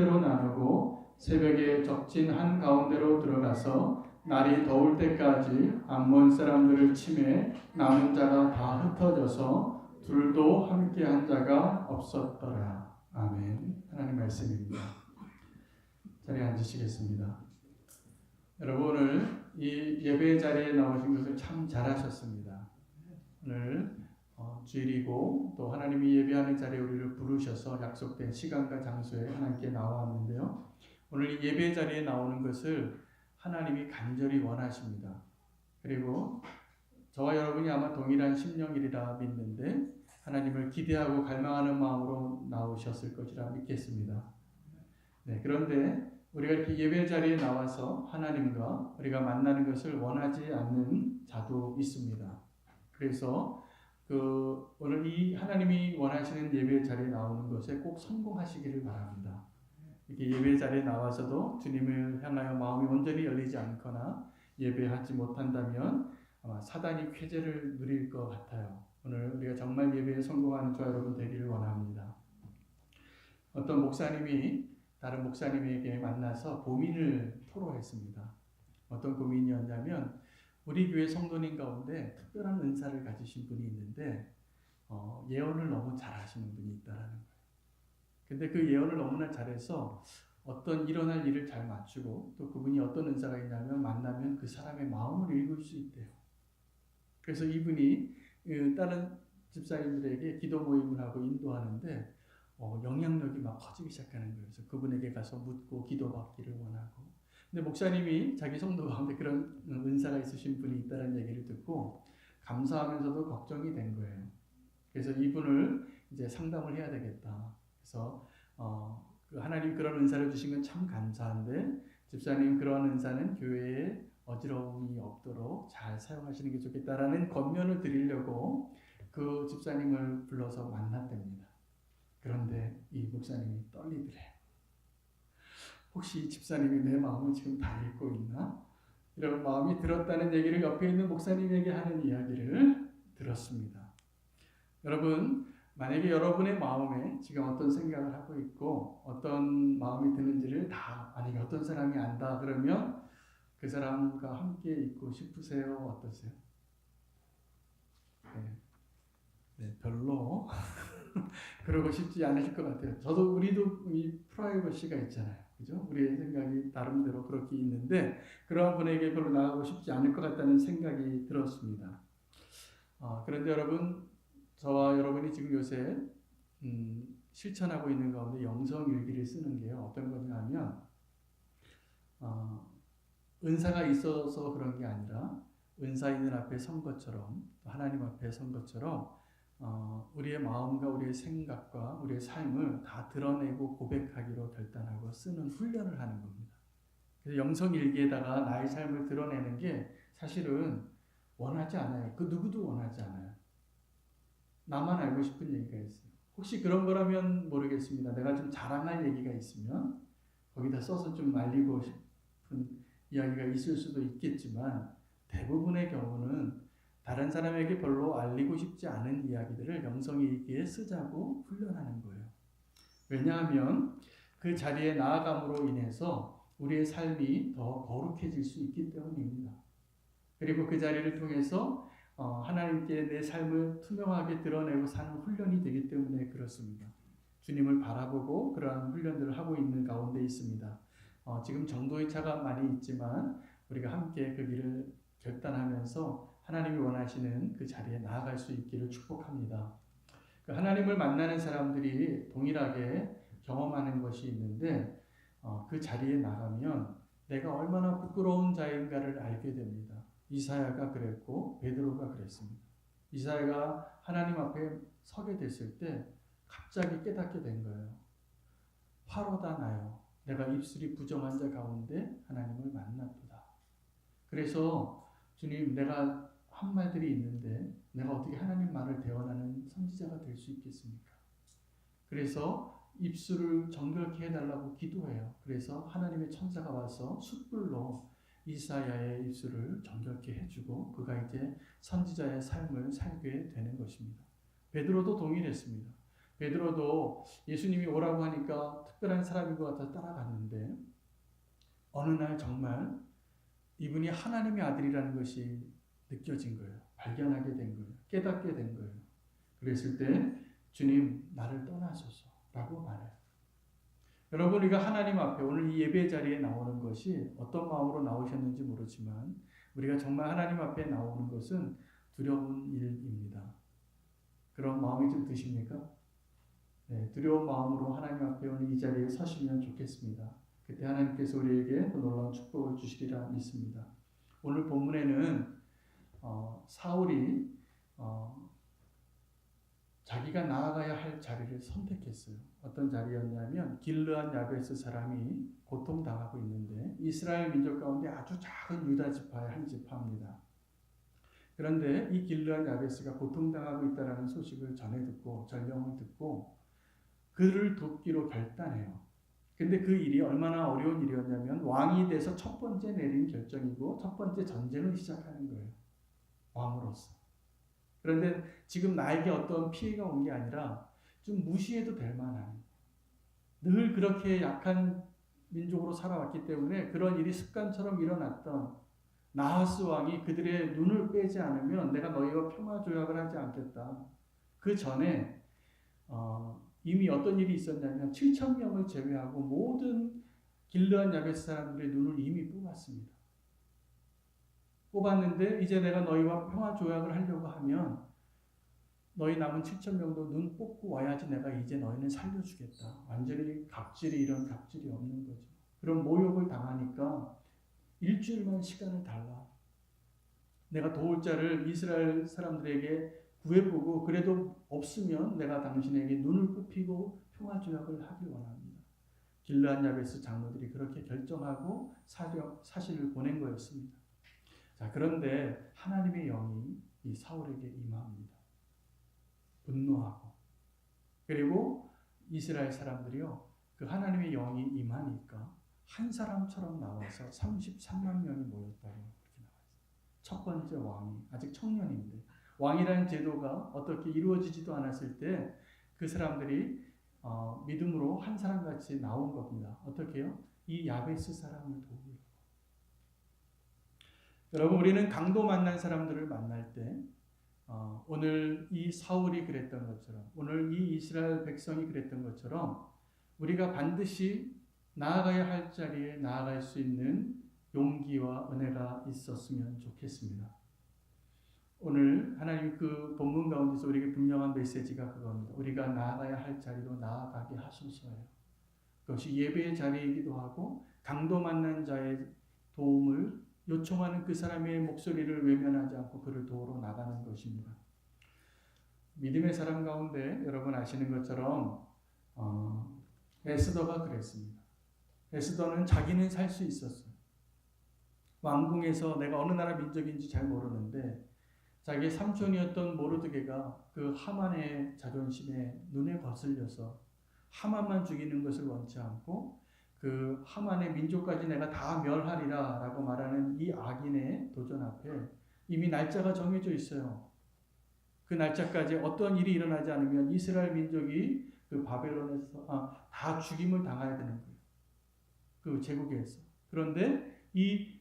로 나누고 새벽에 적진 한 가운데로 들어가서 날이 더울 때까지 암몬 사람들을 치매 남은 자가 다 흩어져서 둘도 함께 한 자가 없었더라. 아멘. 하나님 말씀입니다. 자리에 앉으시겠습니다. 여러분 오늘 이 예배 자리에 나오신 것을 참 잘하셨습니다. 오늘 주일이고 또 하나님이 예배하는 자리에 우리를 부르셔서 약속된 시간과 장소에 하나님께 나왔는데요. 오늘 이 예배 자리에 나오는 것을 하나님이 간절히 원하십니다. 그리고 저와 여러분이 아마 동일한 심령이라 믿는데 하나님을 기대하고 갈망하는 마음으로 나오셨을 것이라 믿겠습니다. 네, 그런데 우리가 이렇게 예배 자리에 나와서 하나님과 우리가 만나는 것을 원하지 않는 자도 있습니다. 그래서 오늘 이 하나님이 원하시는 예배 자리에 나오는 것에 꼭 성공하시기를 바랍니다. 이렇게 예배 자리에 나와서도 주님을 향하여 마음이 온전히 열리지 않거나 예배하지 못한다면 아마 사단이 쾌재를 누릴 것 같아요. 오늘 우리가 정말 예배에 성공하는 저와 여러분 되기를 원합니다. 어떤 목사님이 다른 목사님에게 만나서 고민을 토로했습니다. 어떤 고민이었냐면 우리 교회 성도님 가운데 특별한 은사를 가지신 분이 있는데 예언을 너무 잘하시는 분이 있다라는 거예요. 근데 그 예언을 너무나 잘해서 어떤 일어날 일을 잘 맞추고 또 그분이 어떤 은사가 있냐면 만나면 그 사람의 마음을 읽을 수 있대요. 그래서 이분이 다른 집사님들에게 기도 모임을 하고 인도하는데 영향력이 막 커지기 시작하는 거예요. 그래서 그분에게 가서 묻고 기도받기를 원하고. 근데 목사님이 자기 성도 가운데 그런 은사가 있으신 분이 있다는 얘기를 듣고 감사하면서도 걱정이 된 거예요. 그래서 이분을 이제 상담을 해야 되겠다. 그래서 하나님 그런 은사를 주신 건 참 감사한데 집사님 그런 은사는 교회에 어지러움이 없도록 잘 사용하시는 게 좋겠다라는 권면을 드리려고 그 집사님을 불러서 만났답니다. 그런데 이 목사님이 떨리더래요. 혹시 집사님이 내 마음을 지금 다 읽고 있나? 이런 마음이 들었다는 얘기를 옆에 있는 목사님에게 하는 이야기를 들었습니다. 여러분, 만약에 여러분의 마음에 지금 어떤 생각을 하고 있고 어떤 마음이 드는지를 다 만약에 어떤 사람이 안다 그러면 그 사람과 함께 있고 싶으세요? 어떠세요? 네, 별로 그러고 싶지 않으실 것 같아요. 우리도 이 프라이버시가 있잖아요. 그죠? 우리의 생각이 나름대로 그렇게 있는데 그런 분에게 별로 나가고 싶지 않을 것 같다는 생각이 들었습니다. 그런데 여러분, 저와 여러분이 지금 요새 실천하고 있는 가운데 영성일기를 쓰는 게요. 어떤 거냐면 은사가 있어서 그런 게 아니라 은사 있는 앞에 선 것처럼 하나님 앞에 선 것처럼 우리의 마음과 우리의 생각과 우리의 삶을 다 드러내고 고백하기로 결단하고 쓰는 훈련을 하는 겁니다. 그래서 영성일기에다가 나의 삶을 드러내는 게 사실은 원하지 않아요. 그 누구도 원하지 않아요. 나만 알고 싶은 얘기가 있어요. 혹시 그런 거라면 모르겠습니다. 내가 좀 자랑할 얘기가 있으면 거기다 써서 좀 알리고 싶은 이야기가 있을 수도 있겠지만 대부분의 경우는 다른 사람에게 별로 알리고 싶지 않은 이야기들을 영성일기에 쓰자고 훈련하는 거예요. 왜냐하면 그 자리에 나아감으로 인해서 우리의 삶이 더 거룩해질 수 있기 때문입니다. 그리고 그 자리를 통해서 하나님께 내 삶을 투명하게 드러내고 사는 훈련이 되기 때문에 그렇습니다. 주님을 바라보고 그러한 훈련들을 하고 있는 가운데 있습니다. 지금 정도의 차가 많이 있지만 우리가 함께 그 길을 결단하면서 하나님이 원하시는 그 자리에 나아갈 수 있기를 축복합니다. 하나님을 만나는 사람들이 동일하게 경험하는 것이 있는데 그 자리에 나가면 내가 얼마나 부끄러운 자인가를 알게 됩니다. 이사야가 그랬고 베드로가 그랬습니다. 이사야가 하나님 앞에 서게 됐을 때 갑자기 깨닫게 된 거예요. 화로다 나요. 내가 입술이 부정한 자 가운데 하나님을 만났도다. 그래서 주님 내가 한 말들이 있는데 내가 어떻게 하나님 말을 대언하는 선지자가 될 수 있겠습니까? 그래서 입술을 정결케 해달라고 기도해요. 그래서 하나님의 천사가 와서 숯불로 이사야의 입술을 정결케 해주고 그가 이제 선지자의 삶을 살게 되는 것입니다. 베드로도 동일했습니다. 베드로도 예수님이 오라고 하니까 특별한 사람인 것 같아서 따라갔는데 어느 날 정말 이분이 하나님의 아들이라는 것이 느껴진 거예요. 발견하게 된 거예요. 깨닫게 된 거예요. 그랬을 때 주님 나를 떠나소서라고 말해요. 여러분 우리가 하나님 앞에 오늘 이 예배 자리에 나오는 것이 어떤 마음으로 나오셨는지 모르지만 우리가 정말 하나님 앞에 나오는 것은 두려운 일입니다. 그런 마음이 좀 드십니까? 네, 두려운 마음으로 하나님 앞에 오늘 이 자리에 서시면 좋겠습니다. 그때 하나님께서 우리에게 또 놀라운 축복을 주시리라 믿습니다. 오늘 본문에는 사울이 자기가 나아가야 할 자리를 선택했어요. 어떤 자리였냐면 길르앗 야베스 사람이 고통당하고 있는데 이스라엘 민족 가운데 아주 작은 유다 지파의 한 지파입니다. 그런데 이 길르앗 야베스가 고통당하고 있다는 소식을 전해 듣고 전령을 듣고 그를 돕기로 결단해요. 근데 그 일이 얼마나 어려운 일이었냐면 왕이 돼서 첫 번째 내린 결정이고 첫 번째 전쟁을 시작하는 거예요. 왕으로서. 그런데 지금 나에게 어떤 피해가 온 게 아니라 좀 무시해도 될 만한 늘 그렇게 약한 민족으로 살아왔기 때문에 그런 일이 습관처럼 일어났던 나하스 왕이 그들의 눈을 빼지 않으면 내가 너희와 평화 조약을 하지 않겠다. 그 전에 이미 어떤 일이 있었냐면 7,000명을 제외하고 모든 길르앗 야베스 사람들의 눈을 이미 뽑았습니다. 뽑았는데 이제 내가 너희와 평화 조약을 하려고 하면 너희 남은 7,000명도 눈 뽑고 와야지 내가 이제 너희는 살려주겠다. 완전히 이런 갑질이 없는 거죠. 그런 모욕을 당하니까 일주일만 시간을 달라. 내가 도울 자를 이스라엘 사람들에게 구해보고 그래도 없으면 내가 당신에게 눈을 뽑히고 평화 조약을 하길 원합니다. 길르앗 야베스 장로들이 그렇게 결정하고 사실을 보낸 거였습니다. 자, 그런데 하나님의 영이 이 사울에게 임합니다. 분노하고 그리고 이스라엘 사람들이요 그 하나님의 영이 임하니까 한 사람처럼 나와서 33만 명이 모였다고 그렇게 나와 있어요. 첫 번째 왕이 아직 청년인데 왕이라는 제도가 어떻게 이루어지지도 않았을 때 그 사람들이 믿음으로 한 사람같이 나온 겁니다. 어떻게요? 이 야베스 사람을 도우려고. 여러분 우리는 강도 만난 사람들을 만날 때 오늘 이 사울이 그랬던 것처럼 오늘 이 이스라엘 백성이 그랬던 것처럼 우리가 반드시 나아가야 할 자리에 나아갈 수 있는 용기와 은혜가 있었으면 좋겠습니다. 오늘 하나님 그 본문 가운데서 우리에게 분명한 메시지가 그겁니다. 우리가 나아가야 할 자리로 나아가게 하소서예요. 그것이 예배의 자리이기도 하고 강도 만난 자의 도움을 요청하는 그 사람의 목소리를 외면하지 않고 그를 도우러 나가는 것입니다. 믿음의 사람 가운데 여러분 아시는 것처럼 에스더가 그랬습니다. 에스더는 자기는 살 수 있었어요. 왕궁에서 내가 어느 나라 민족인지 잘 모르는데 자기의 삼촌이었던 모르드게가 그 하만의 자존심에 눈에 거슬려서 하만만 죽이는 것을 원치 않고 그 하만의 민족까지 내가 다 멸하리라 라고 말하는 이 악인의 도전 앞에 이미 날짜가 정해져 있어요. 그 날짜까지 어떤 일이 일어나지 않으면 이스라엘 민족이 그 바벨론에서 다 죽임을 당해야 되는 거예요. 그 제국에서. 그런데 이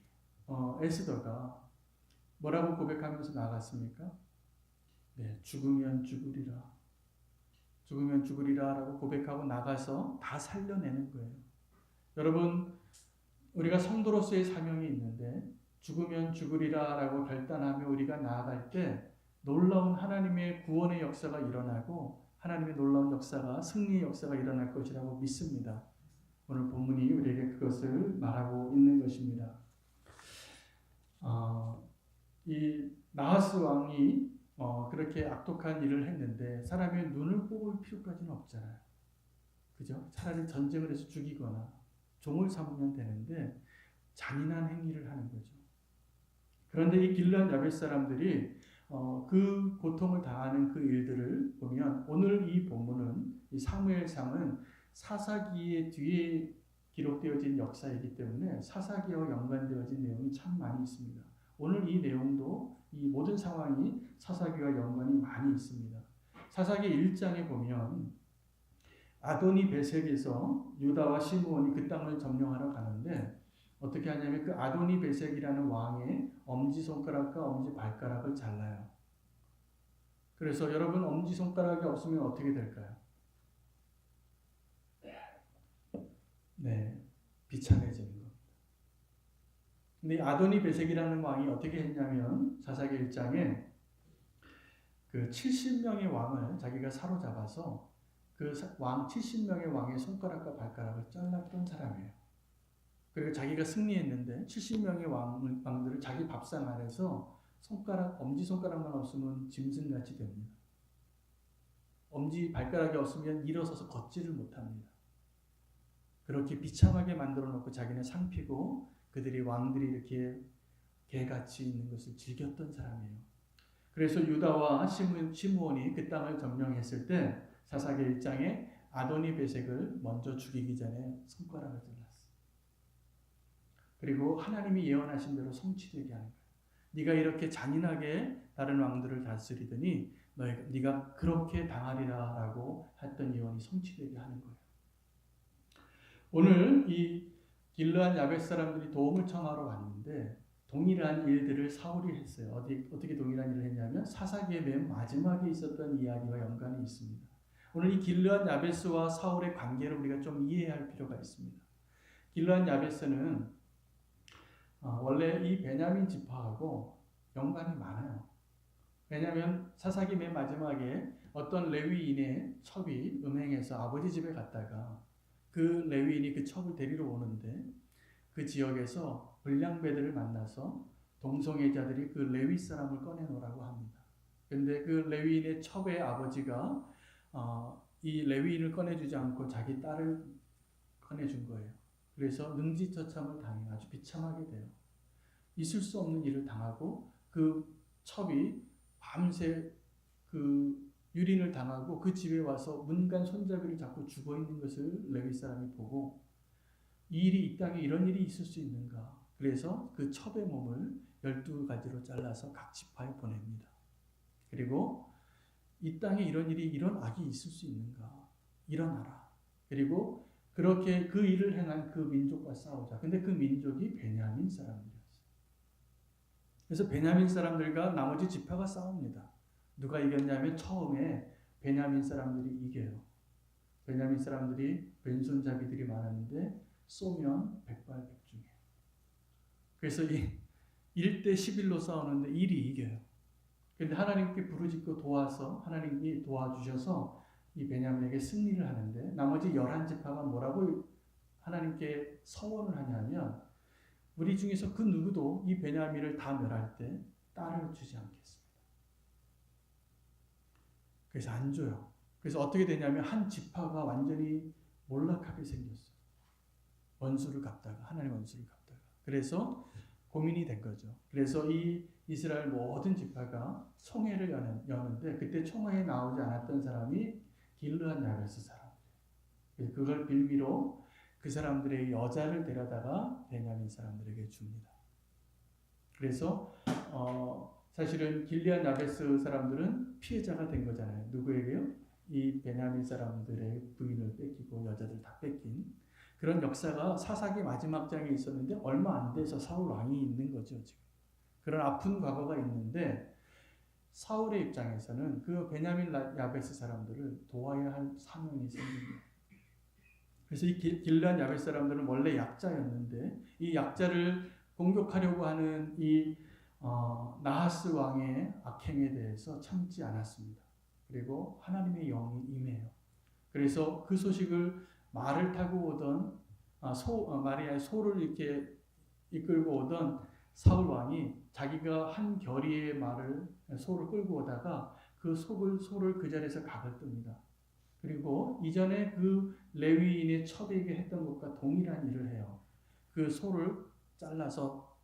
에스더가 뭐라고 고백하면서 나갔습니까? 네, 죽으면 죽으리라. 죽으면 죽으리라 라고 고백하고 나가서 다 살려내는 거예요. 여러분, 우리가 성도로서의 사명이 있는데 죽으면 죽으리라 라고 결단하며 우리가 나아갈 때 놀라운 하나님의 구원의 역사가 일어나고 하나님의 놀라운 역사가 승리의 역사가 일어날 것이라고 믿습니다. 오늘 본문이 우리에게 그것을 말하고 있는 것입니다. 이 나하스 왕이 그렇게 악독한 일을 했는데 사람의 눈을 뽑을 필요까지는 없잖아요. 그죠? 차라리 전쟁을 해서 죽이거나 종을 삼으면 되는데 잔인한 행위를 하는 거죠. 그런데 이 길르앗 야베스 사람들이 그 고통을 당하는 그 일들을 보면 오늘 이 본문은 이 사무엘상은 사사기의 뒤에 기록되어진 역사이기 때문에 사사기와 연관되어진 내용이 참 많이 있습니다. 오늘 이 내용도 이 모든 상황이 사사기와 연관이 많이 있습니다. 사사기 1장에 보면 아도니 베색에서 유다와 시므온이 그 땅을 점령하러 가는데 어떻게 하냐면 그 아도니 베색이라는 왕의 엄지손가락과 엄지발가락을 잘라요. 그래서 여러분 엄지손가락이 없으면 어떻게 될까요? 네, 비참해지는 겁니다. 근데 아도니 베색이라는 왕이 어떻게 했냐면 사사기 1장에 그 70명의 왕을 자기가 사로잡아서 그 왕 70명의 왕의 손가락과 발가락을 잘랐던 사람이에요. 그리고 자기가 승리했는데 70명의 왕들을 자기 밥상 아래서 엄지손가락만 없으면 짐승같이 됩니다. 발가락이 없으면 일어서서 걷지를 못합니다. 그렇게 비참하게 만들어 놓고 자기는 상피고 그들이 왕들이 이렇게 개같이 있는 것을 즐겼던 사람이에요. 그래서 유다와 시므온이 그 땅을 점령했을 때 사사기 1장에 아도니 베색을 먼저 죽이기 전에 손가락을 잘랐어. 그리고 하나님이 예언하신 대로 성취되게 하는 거예요. 네가 이렇게 잔인하게 다른 왕들을 다스리더니 네가 그렇게 당하리라라고 했던 예언이 성취되게 하는 거예요. 오늘 이 길르앗 야벳 사람들이 도움을 청하러 왔는데 동일한 일들을 사울이 했어요. 어떻게 동일한 일을 했냐면 사사기의 맨 마지막에 있었던 이야기와 연관이 있습니다. 오늘 이 길르앗 야벳과 사울의 관계를 우리가 좀 이해할 필요가 있습니다. 길르앗 야벳은 원래 이 베냐민 지파하고 연관이 많아요. 왜냐하면 사사기 맨 마지막에 어떤 레위인의 첩이 음행해서 아버지 집에 갔다가 그 레위인이 그 첩을 데리러 오는데 그 지역에서 불량배들을 만나서 동성애자들이 그 레위 사람을 꺼내놓으라고 합니다. 그런데 그 레위인의 첩의 아버지가 이 레위인을 꺼내주지 않고 자기 딸을 꺼내준 거예요. 그래서 능지처참을 당해 아주 비참하게 돼요. 있을 수 없는 일을 당하고 그 첩이 밤새 그 유린을 당하고 그 집에 와서 문간 손잡이를 잡고 죽어있는 것을 레위 사람이 보고 이 땅에 이런 일이 있을 수 있는가. 그래서 그 첩의 몸을 12가지로 잘라서 각 지파에 보냅니다. 그리고 이 땅에 이런 악이 있을 수 있는가. 일어나라. 그리고 그렇게 그 일을 행한 그 민족과 싸우자. 근데 그 민족이 베냐민 사람들이었어요. 그래서 베냐민 사람들과 나머지 지파가 싸웁니다. 누가 이겼냐면 처음에 베냐민 사람들이 이겨요. 베냐민 사람들이 왼손잡이들이 많았는데 쏘면 백발백중이에요. 그래서 1대 11로 싸우는데 1이 이겨요. 그런데 하나님께 부르짖고 도와서 하나님이 도와주셔서 이 베냐민에게 승리를 하는데 나머지 11지파가 뭐라고 하나님께 서원을 하냐면 우리 중에서 그 누구도 이 베냐민을 다 멸할 때 딸을 주지 않겠습니다. 그래서 안 줘요. 그래서 어떻게 되냐면 한 지파가 완전히 몰락하게 생겼어요. 원수를 갚다가 하나님 원수를 갚다가 그래서 고민이 된 거죠. 그래서 이 이스라엘 모든 지파가 총회를 여는데 그때 총회에 나오지 않았던 사람이 길르앗 야벳 사람. 그걸 빌미로 그 사람들의 여자를 데려다가 베냐민 사람들에게 줍니다. 그래서 사실은 길르앗 야벳 사람들은 피해자가 된 거잖아요. 누구에게요? 이 베냐민 사람들의 부인을 뺏기고 여자들 다 뺏긴 그런 역사가 사사기 마지막 장에 있었는데 얼마 안 돼서 사울 왕이 있는 거죠. 지금 그런 아픈 과거가 있는데 사울의 입장에서는 그 베냐민 야벳 사람들을 도와야 할 사명이 생깁니다. 그래서 이 길르앗 야벳 사람들은 원래 약자였는데 이 약자를 공격하려고 하는 이 나하스 왕의 악행에 대해서 참지 않았습니다. 그리고 하나님의 영이 임해요. 그래서 그 소식을 말을 타고 오던 마리아의 소를 이렇게 이끌고 오던 사울 왕이 자기가 한 결의의 소를 끌고 오다가 그 소를 그 자리에서 각을 뜹니다. 그리고 이전에 그 레위인의 첩에게 했던 것과 동일한 일을 해요. 그 소를 잘라서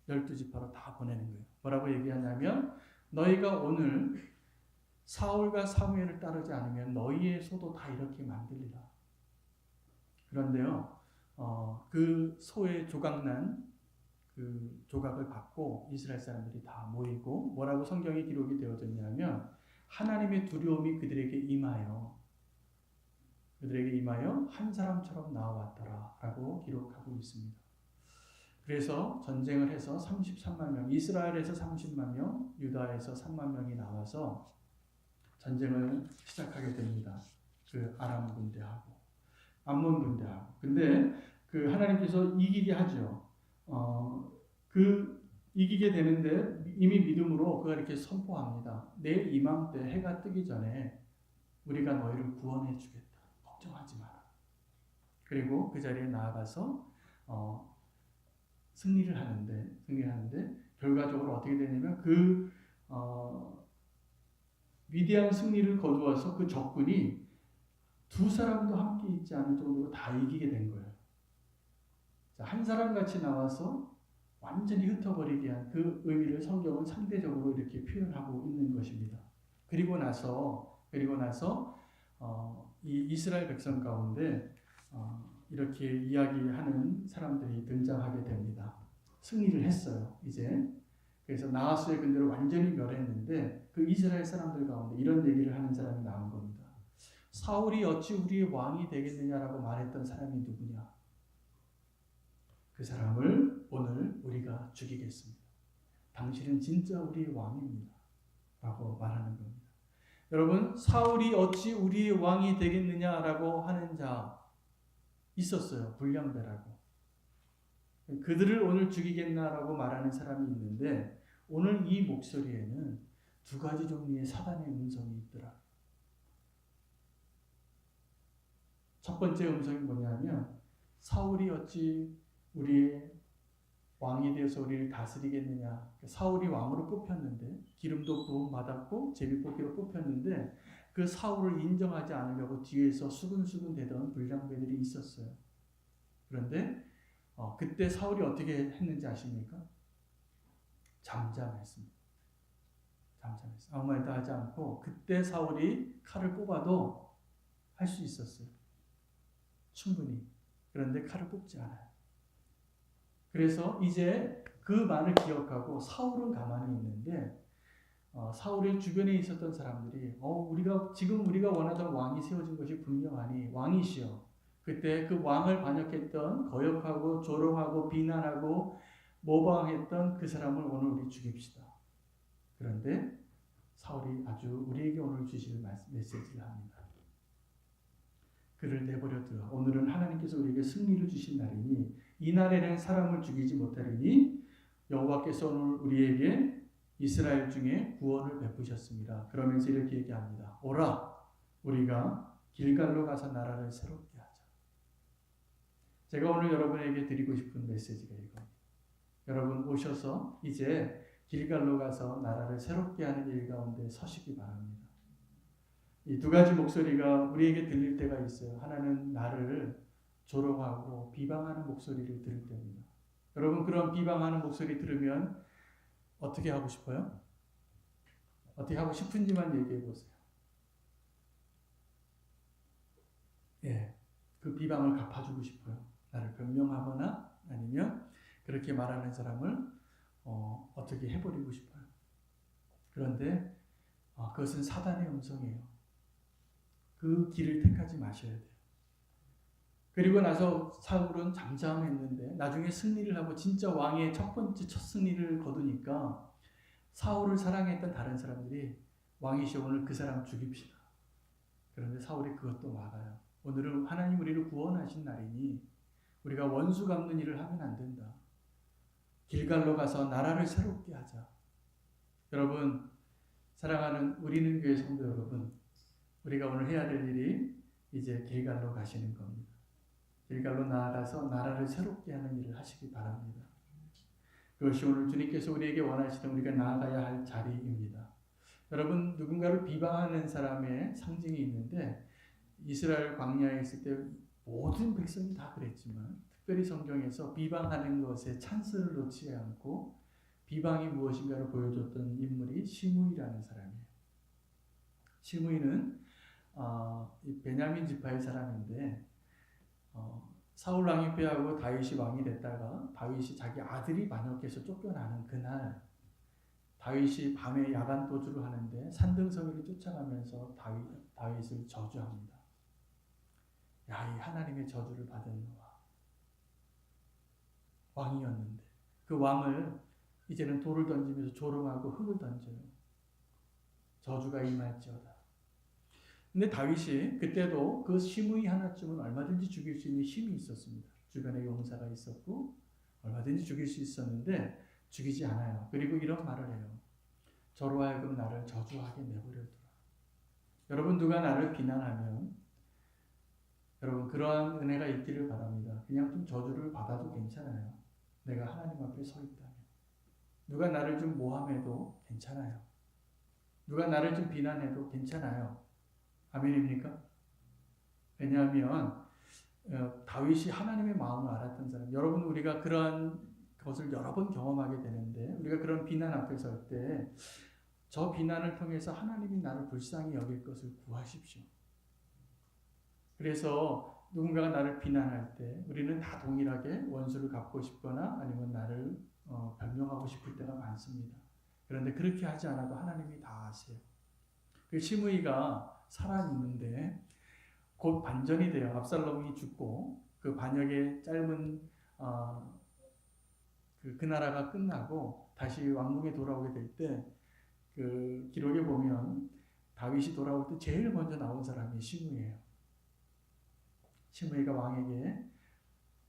12지파로 다 보내는 거예요. 뭐라고 얘기하냐면 너희가 오늘 사울과 사무엘을 따르지 않으면 너희의 소도 다 이렇게 만들리라. 그런데요, 그 소의 조각난 그 조각을 받고 이스라엘 사람들이 다 모이고 뭐라고 성경에 기록이 되어졌냐면 하나님의 두려움이 그들에게 임하여 그들에게 임하여 한 사람처럼 나와왔더라 라고 기록하고 있습니다. 그래서 전쟁을 해서 33만 명, 이스라엘에서 30만 명, 유다에서 3만 명이 나와서 전쟁을 시작하게 됩니다. 그 아람 군대하고 암몬 군대하고. 근데 그 하나님께서 이기게 하죠. 그 이기게 되는데 이미 믿음으로 그가 이렇게 선포합니다. 내일 이맘때 해가 뜨기 전에 우리가 너희를 구원해 주겠다. 걱정하지 마라. 그리고 그 자리에 나아가서 승리를 하는데 결과적으로 어떻게 되냐면 그 위대한 승리를 거두어서 그 적군이 두 사람도 함께 있지 않을 정도로 다 이기게 된 거예요. 한 사람 같이 나와서 완전히 흩어버리게 한 그 의미를 성경은 상대적으로 이렇게 표현하고 있는 것입니다. 그리고 나서 이 이스라엘 백성 가운데 이렇게 이야기하는 사람들이 등장하게 됩니다. 승리를 했어요. 이제 그래서 나하스의 군대를 완전히 멸했는데 그 이스라엘 사람들 가운데 이런 얘기를 하는 사람이 나온 겁니다. 사울이 어찌 우리의 왕이 되겠느냐라고 말했던 사람이 누구냐? 그 사람을 오늘 우리가 죽이겠습니다. 당신은 진짜 우리의 왕입니다. 라고 말하는 겁니다. 여러분, 사울이 어찌 우리의 왕이 되겠느냐라고 하는 자 있었어요. 불량배라고. 그들을 오늘 죽이겠나라고 말하는 사람이 있는데 오늘 이 목소리에는 두 가지 종류의 사단의 음성이 있더라. 첫 번째 음성이 뭐냐면 사울이 어찌 우리의 왕이 되어서 우리를 다스리겠느냐. 사울이 왕으로 뽑혔는데 기름도 부음받았고 제비뽑기로 뽑혔는데 그 사울을 인정하지 않으려고 뒤에서 수근수근 대던 불량배들이 있었어요. 그런데 그때 사울이 어떻게 했는지 아십니까? 잠잠했습니다. 잠잠했어요. 아무 말도 하지 않고 그때 사울이 칼을 뽑아도 할 수 있었어요. 충분히. 그런데 칼을 뽑지 않아요. 그래서 이제 그 말을 기억하고 사울은 가만히 있는데 사울의 주변에 있었던 사람들이 우리가 원하던 왕이 세워진 것이 분명하니 왕이시여. 그때 그 왕을 반역했던 거역하고 조롱하고 비난하고 모방했던 그 사람을 오늘 우리 죽입시다. 그런데 사울이 아주 우리에게 오늘 주실 메시지를 합니다. 그를 내버려 두라. 오늘은 하나님께서 우리에게 승리를 주신 날이니 이 날에는 사람을 죽이지 못하리니 여호와께서 오늘 우리에게 이스라엘 중에 구원을 베푸셨습니다. 그러면서 이렇게 얘기합니다. 오라, 우리가 길갈로 가서 나라를 새롭게 하자. 제가 오늘 여러분에게 드리고 싶은 메시지가 이겁니다. 여러분 오셔서 이제 길갈로 가서 나라를 새롭게 하는 일 가운데 서시기 바랍니다. 이 두 가지 목소리가 우리에게 들릴 때가 있어요. 하나는 나를 조롱하고 비방하는 목소리를 들을 때입니다. 여러분 그런 비방하는 목소리 들으면 어떻게 하고 싶어요? 어떻게 하고 싶은지만 얘기해 보세요. 예, 그 비방을 갚아주고 싶어요. 나를 변명하거나 아니면 그렇게 말하는 사람을 어떻게 해버리고 싶어요. 그런데 그것은 사단의 음성이에요. 그 길을 택하지 마셔야 돼요. 그리고 나서 사울은 잠잠했는데 나중에 승리를 하고 진짜 왕의 첫 승리를 거두니까 사울을 사랑했던 다른 사람들이 왕이시여 오늘 그 사람 죽입시다. 그런데 사울이 그것도 막아요. 오늘은 하나님 우리를 구원하신 날이니 우리가 원수 갚는 일을 하면 안 된다. 길갈로 가서 나라를 새롭게 하자. 여러분, 사랑하는 우리는 교회 성도 여러분, 우리가 오늘 해야 될 일이 이제 길갈로 가시는 겁니다. 길갈로 나아가서 나라를 새롭게 하는 일을 하시기 바랍니다. 그것이 오늘 주님께서 우리에게 원하시던 우리가 나아가야 할 자리입니다. 여러분, 누군가를 비방하는 사람의 상징이 있는데 이스라엘 광야에 있을 때 모든 백성이 다 그랬지만 특별히 성경에서 비방하는 것에 찬스를 놓지 않고 비방이 무엇인가를 보여줬던 인물이 시므이라는 사람이에요. 시므이는 베냐민 지파의 사람인데 사울 왕이 패하고 다윗이 왕이 됐다가 다윗이 자기 아들이 반역해서 쫓겨나는 그날 다윗이 밤에 야간 도주를 하는데 산등성이를 쫓아가면서 다윗을 저주합니다. 야, 이 하나님의 저주를 받은 왕이었는데 그 왕을 이제는 돌을 던지면서 조롱하고 흙을 던져요. 저주가 임할지어다. 근데 다윗이 그때도 그 시므이 하나쯤은 얼마든지 죽일 수 있는 힘이 있었습니다. 주변에 용사가 있었고 얼마든지 죽일 수 있었는데 죽이지 않아요. 그리고 이런 말을 해요. 저로 하여금 나를 저주하게 내버려두라. 여러분, 누가 나를 비난하면 여러분 그러한 은혜가 있기를 바랍니다. 그냥 좀 저주를 받아도 괜찮아요. 내가 하나님 앞에 서 있다면. 누가 나를 좀 모함해도 괜찮아요. 누가 나를 좀 비난해도 괜찮아요. 아멘입니까? 왜냐하면 다윗이 하나님의 마음을 알았던 사람. 여러분, 우리가 그러한 것을 여러 번 경험하게 되는데 우리가 그런 비난 앞에 설 때 저 비난을 통해서 하나님이 나를 불쌍히 여길 것을 구하십시오. 그래서 누군가가 나를 비난할 때 우리는 다 동일하게 원수를 갚고 싶거나 아니면 나를 변명하고 싶을 때가 많습니다. 그런데 그렇게 하지 않아도 하나님이 다 아세요. 그 시므이가 살아있는데 곧 반전이 돼요. 압살롬이 죽고 그 반역의 짧은 그 나라가 끝나고 다시 왕궁에 돌아오게 될 때 그 기록에 보면 다윗이 돌아올 때 제일 먼저 나온 사람이 시므이예요. 시므이가 왕에게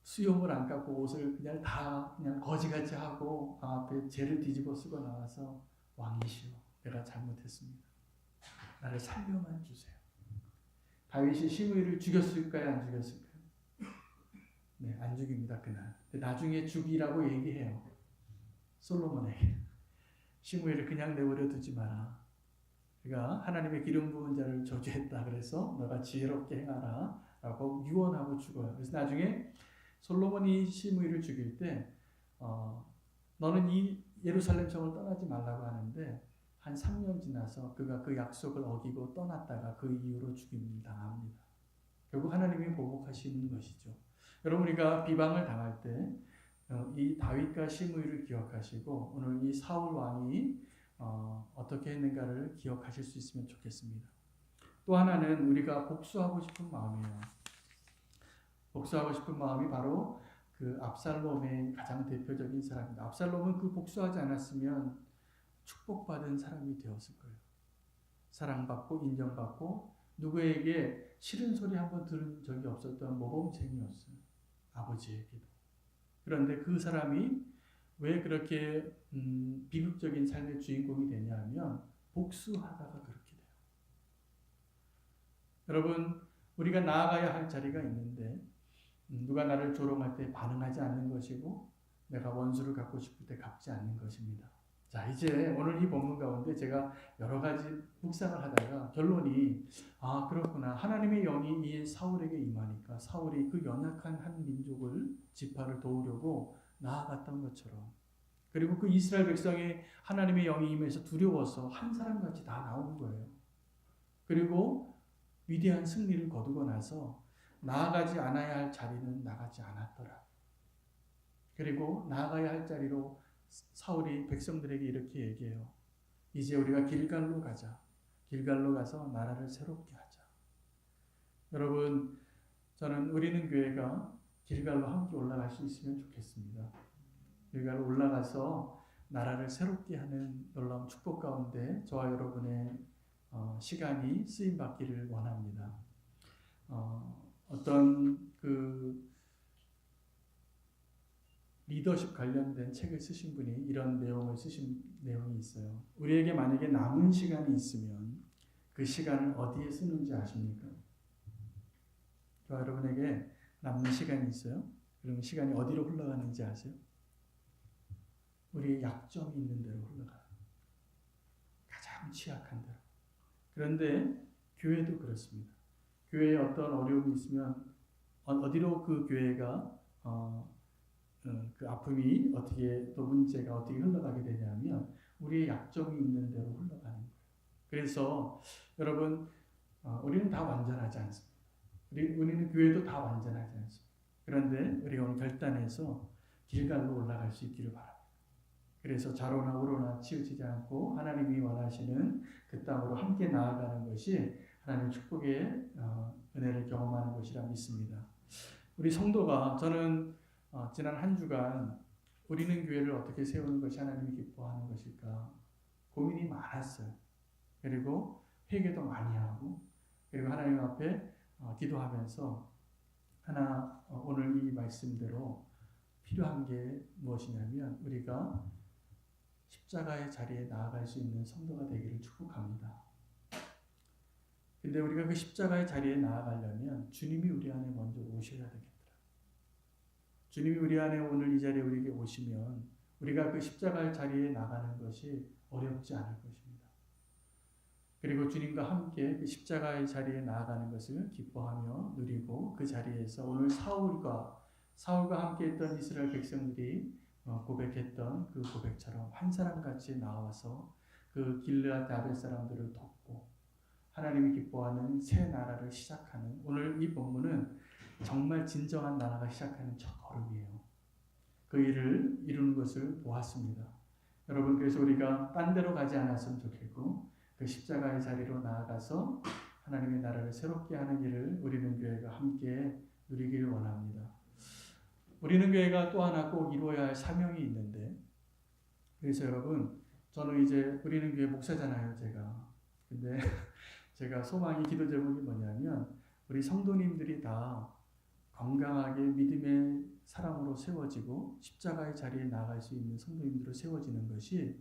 수염을 안 깎고 옷을 그냥 다 그냥 거지같이 하고 앞에 죄를 뒤집어 쓰고 나와서 왕이시여, 내가 잘못했습니다. 나를 살려만 주세요. 다윗이 시므이를 죽였을까요? 안 죽였을까요? 네, 안 죽입니다. 그날. 나중에 죽이라고 얘기해요. 솔로몬에게. 시므이를 그냥 내버려 두지 마라. 그가 하나님의 기름 부은 자를 저주했다. 그래서 너가 지혜롭게 행하라 라고 유언하고 죽어요. 그래서 나중에 솔로몬이 시므이를 죽일 때 너는 이 예루살렘 성을 떠나지 말라고 하는데 한 3년 지나서 그가 그 약속을 어기고 떠났다가 그 이후로 죽임을 당합니다. 결국 하나님이 보복하시는 것이죠. 여러분, 우리가 비방을 당할 때 이 다윗과 시므이를 기억하시고 오늘 이 사울 왕이 어떻게 했는가를 기억하실 수 있으면 좋겠습니다. 또 하나는 우리가 복수하고 싶은 마음이에요. 복수하고 싶은 마음이 바로 그 압살롬의 가장 대표적인 사람입니다. 압살롬은 그 복수하지 않았으면 축복받은 사람이 되었을 거예요. 사랑받고 인정받고 누구에게 싫은 소리 한번 들은 적이 없었던 모범생이었어요. 아버지에게도. 그런데 그 사람이 왜 그렇게 비극적인 삶의 주인공이 되냐면 복수하다가 그렇게 돼요. 여러분, 우리가 나아가야 할 자리가 있는데 누가 나를 조롱할 때 반응하지 않는 것이고 내가 원수를 갚고 싶을 때 갚지 않는 것입니다. 자, 이제 오늘 이 본문 가운데 제가 여러 가지 묵상을 하다가 결론이 그렇구나. 하나님의 영이 이 사울에게 임하니까 사울이 그 연약한 한 민족을 지파를 도우려고 나아갔던 것처럼 그리고 그 이스라엘 백성이 하나님의 영이 임해서 두려워서 한 사람같이 다 나온 거예요. 그리고 위대한 승리를 거두고 나서 나아가지 않아야 할 자리는 나가지 않았더라. 그리고 나아가야 할 자리로 사울이 백성들에게 이렇게 얘기해요. 이제 우리가 길갈로 가자. 길갈로 가서 나라를 새롭게 하자. 여러분, 저는 우리는 교회가 길갈로 함께 올라갈 수 있으면 좋겠습니다. 길갈로 올라가서 나라를 새롭게 하는 놀라운 축복 가운데 저와 여러분의 시간이 쓰임 받기를 원합니다. 어떤 그 리더십 관련된 책을 쓰신 분이 이런 내용을 쓰신 내용이 있어요. 우리에게 만약에 남은 시간이 있으면 그 시간을 어디에 쓰는지 아십니까? 저와 여러분에게 남는 시간이 있어요. 그러면 시간이 어디로 흘러가는지 아세요? 우리의 약점이 있는 데로 흘러가요. 가장 취약한 데로. 그런데 교회도 그렇습니다. 교회에 어떤 어려움이 있으면 어디로 그 교회가 그 아픔이 어떻게 또 문제가 어떻게 흘러가게 되냐면 우리의 약점이 있는 대로 흘러가는 거예요. 그래서 여러분 우리는 다 완전하지 않습니다. 우리는 교회도 다 완전하지 않습니다. 그런데 우리가 오늘 결단해서 길갈로 올라갈 수 있기를 바랍니다. 그래서 좌로나 우로나 치우치지 않고 하나님이 원하시는 그 땅으로 함께 나아가는 것이 하나님의 축복의 은혜를 경험하는 것이라 믿습니다. 우리 성도가 저는 지난 한 주간 우리는 교회를 어떻게 세우는 것이 하나님이 기뻐하는 것일까 고민이 많았어요. 그리고 회개도 많이 하고 그리고 하나님 앞에 기도하면서 오늘 이 말씀대로 필요한 게 무엇이냐면 우리가 십자가의 자리에 나아갈 수 있는 성도가 되기를 축복합니다. 근데 우리가 그 십자가의 자리에 나아가려면 주님이 우리 안에 먼저 오셔야 되겠더라고요. 주님이 우리 안에 오늘 이 자리에 우리에게 오시면 우리가 그 십자가의 자리에 나가는 것이 어렵지 않을 것입니다. 그리고 주님과 함께 그 십자가의 자리에 나아가는 것을 기뻐하며 누리고 그 자리에서 오늘 사울과 함께 했던 이스라엘 백성들이 고백했던 그 고백처럼 한 사람같이 나와서 그 길르앗 아벨 사람들을 돕고 하나님이 기뻐하는 새 나라를 시작하는 오늘 이 본문은 정말 진정한 나라가 시작하는 첫 걸음이에요. 그 일을 이루는 것을 보았습니다. 여러분 그래서 우리가 딴 데로 가지 않았으면 좋겠고 그 십자가의 자리로 나아가서 하나님의 나라를 새롭게 하는 일을 우리는 교회가 함께 누리기를 원합니다. 우리는 교회가 또 하나 꼭 이루어야 할 사명이 있는데 그래서 여러분 저는 이제 우리는 교회 목사잖아요 제가. 근데 제가 소망이 기도 제목이 뭐냐면 우리 성도님들이 다 건강하게 믿음의 사람으로 세워지고 십자가의 자리에 나갈 수 있는 성도님들로 세워지는 것이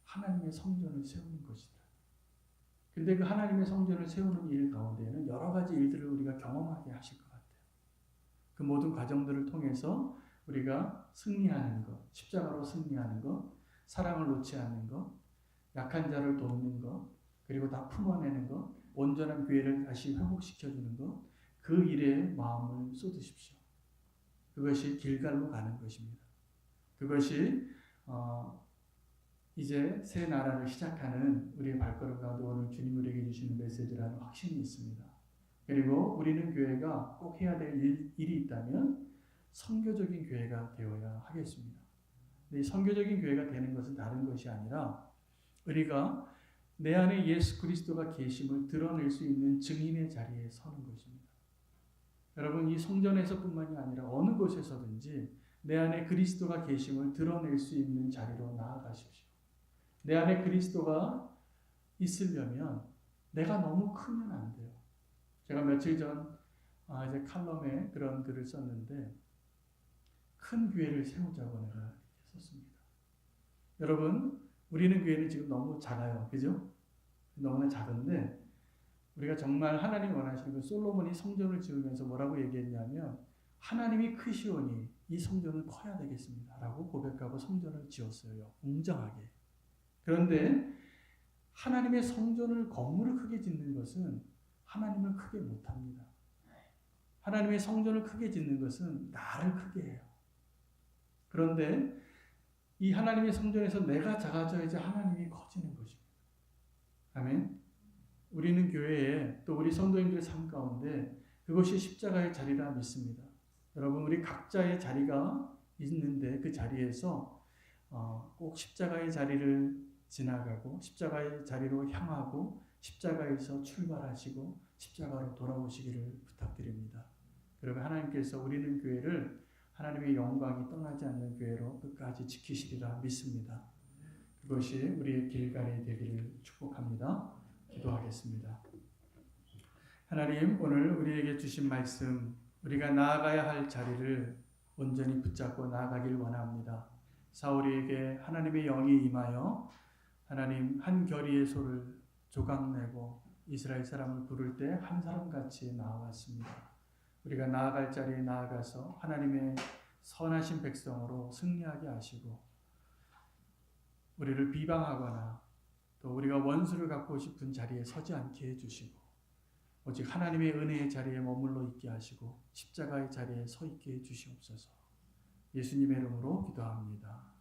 하나님의 성전을 세우는 것이다. 근데 그 하나님의 성전을 세우는 일 가운데에는 여러 가지 일들을 우리가 경험하게 하실 것 같아요. 그 모든 과정들을 통해서 우리가 승리하는 것, 십자가로 승리하는 것, 사랑을 놓지 않는 것, 약한 자를 돕는 것, 그리고 다 품어내는 것, 온전한 교회를 다시 회복시켜주는 것, 그 일에 마음을 쏟으십시오. 그것이 길갈로 가는 것입니다. 그것이 이제 새 나라를 시작하는 우리의 발걸음 가운데 오늘 주님 우리에게 주시는 메시지라는 확신이 있습니다. 그리고 우리는 교회가 꼭 해야 될 일이 있다면 선교적인 교회가 되어야 하겠습니다. 이 선교적인 교회가 되는 것은 다른 것이 아니라 우리가 내 안에 예수 그리스도가 계심을 드러낼 수 있는 증인의 자리에 서는 것입니다. 여러분 이 성전에서뿐만이 아니라 어느 곳에서든지 내 안에 그리스도가 계심을 드러낼 수 있는 자리로 나아가십시오. 내 안에 그리스도가 있으려면 내가 너무 크면 안 돼요. 제가 며칠 전 이제 칼럼에 그런 글을 썼는데 큰 교회를 세우자고 내가 이렇게 썼습니다. 여러분 우리는 교회는 지금 너무 작아요. 그죠? 너무나 작은데 우리가 정말 하나님이 원하시는 그 솔로몬이 성전을 지으면서 뭐라고 얘기했냐면 하나님이 크시오니 이 성전은 커야 되겠습니다. 라고 고백하고 성전을 지었어요. 웅장하게. 그런데 하나님의 성전을 건물을 크게 짓는 것은 하나님을 크게 못합니다. 하나님의 성전을 크게 짓는 것은 나를 크게 해요. 그런데 이 하나님의 성전에서 내가 작아져야지 하나님이 커지는 것입니다. 아멘. 우리는 교회에 또 우리 성도님들의 삶 가운데 그것이 십자가의 자리라 믿습니다. 여러분 우리 각자의 자리가 있는데 그 자리에서 꼭 십자가의 자리를 지나가고 십자가의 자리로 향하고 십자가에서 출발하시고 십자가로 돌아오시기를 부탁드립니다. 그러면 하나님께서 우리는 교회를 하나님의 영광이 떠나지 않는 교회로 끝까지 지키시리라 믿습니다. 그것이 우리의 길갈이 되기를 축복합니다. 기도하겠습니다. 하나님 오늘 우리에게 주신 말씀 우리가 나아가야 할 자리를 온전히 붙잡고 나아가길 원합니다. 사울에게 하나님의 영이 임하여 하나님 한 결의의 소를 조각내고 이스라엘 사람을 부를 때 한 사람같이 나아왔습니다. 우리가 나아갈 자리에 나아가서 하나님의 선하신 백성으로 승리하게 하시고 우리를 비방하거나 또 우리가 원수를 갖고 싶은 자리에 서지 않게 해주시고 오직 하나님의 은혜의 자리에 머물러 있게 하시고 십자가의 자리에 서 있게 해주시옵소서. 예수님의 이름으로 기도합니다.